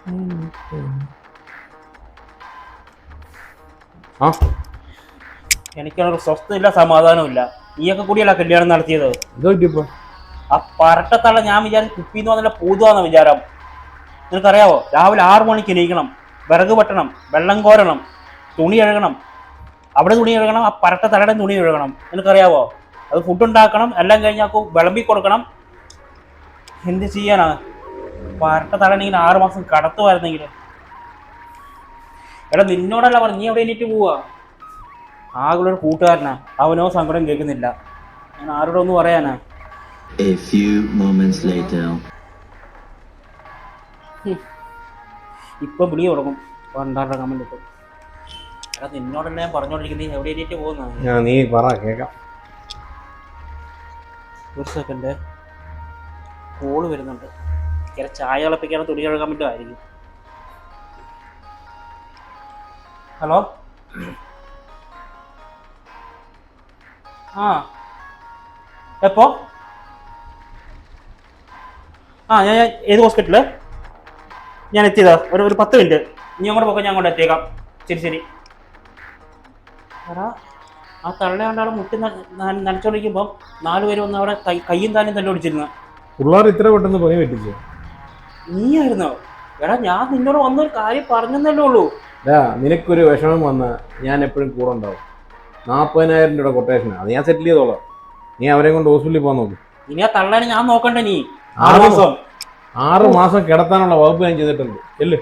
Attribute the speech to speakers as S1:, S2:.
S1: ആ
S2: എനിക്കൊരു സ്വസ്ഥയില്ല, സമാധാനമില്ല. നീയൊക്കെ കൂടിയല്ല കല്യാണം നടത്തിയത്.
S1: എന്തോ പറ്റിയപ്പോ?
S2: ആ പരട്ടത്തള്ള ഞാൻ വിചാരിച്ചു കുപ്പിന്ന് വന്നില്ല പൂതുവാന്ന വിചാരം. നിനക്കറിയാവോ, രാവിലെ 6 മണിക്ക് എണീക്കണം, വിറക് വെട്ടണം, വെള്ളം കോരണം, തുണി കഴുകണം, അവിടെ തുണി കഴുകണം, ആ പരട്ട തലയുടെ തുണി കഴുകണം. നിനക്കറിയാവോ, അത് ഫുഡ് ഉണ്ടാക്കണം, എല്ലാം കഴിഞ്ഞാൽ വിളമ്പി കൊടുക്കണം. എന്ത് ചെയ്യാനാ? പരട്ട തലണെങ്കിൽ 6 മാസം കടത്തുമായിരുന്നെങ്കിൽ. എടാ നിന്നോടല്ല പറഞ്ഞു, നീ എവിടെ എണീറ്റ് പോവാ? ആകുള്ളൊരു കൂട്ടുകാരനാ, അവനോ സങ്കടം കേൾക്കുന്നില്ല. ഞാൻ ആരോടും ഒന്ന് പറയാനാ?
S3: A few moments later.
S2: ഇപ്പൊ വിളി തുടങ്ങും പണ്ടാരുടെ കമന്റ് ഇട്ട്. എടാ നിന്നോടല്ല ഞാൻ പറഞ്ഞോണ്ടിരിക്കുന്നത്, നീ എവിടെ എണീറ്റ് പോകുന്ന?
S1: നീ പറ കേക്കാം.
S2: ഒരു സെക്കൻഡ്, കോള് വരുന്നുണ്ട്. ചില ചായ തിളപ്പിക്കാനോ തുണി കഴുകാൻ പറ്റുമായിരിക്കും. ഹലോ, ആ എപ്പോ? ഞാൻ ഏത് ഹോസ്പിറ്റല്? ഞാൻ എത്തിയതാ, ഒരു 10 മിനിറ്റ്. നീ അങ്ങോട്ട് പോകാൻ, ഞാൻ അങ്ങോട്ട് എത്തിയേക്കാം. ശരി ശരി. എടാ ആ തള്ള കണ്ടാൾ മുട്ടി നനച്ചോണ്ടിരിക്കുമ്പോൾ 4 പേര് വന്ന് അവിടെ കയ്യും താനും തന്നെ ഓടിച്ചിരുന്നു.
S1: പിള്ളേർ ഇത്ര പെട്ടെന്ന് പണി പറ്റിച്ചു?
S2: നീ ആയിരുന്നോ? എടാ ഞാൻ നിന്നോട് വന്നൊരു കാര്യം പറഞ്ഞതല്ലേ ഉള്ളൂ.
S1: നിനക്കൊരു വിഷമം വന്ന ഞാൻ എപ്പോഴും കൂടെ ഉണ്ടാവും. 40,000 രൂപയുടെ കൊട്ടേഷനാണ്, അത് ഞാൻ സെറ്റിൽ ചെയ്തോളാം. നീ അവരെ കൊണ്ട് ഹോസ്പിറ്റലിൽ പോകാൻ നോക്കും.
S2: ഇനി ആ തള്ളേനെ ഞാൻ നോക്കണ്ടേ? നീ
S1: 6 മാസം കിടത്താനുള്ള വകുപ്പ് ഞാൻ ചെയ്തിട്ടുണ്ട്. ചെല്ല്.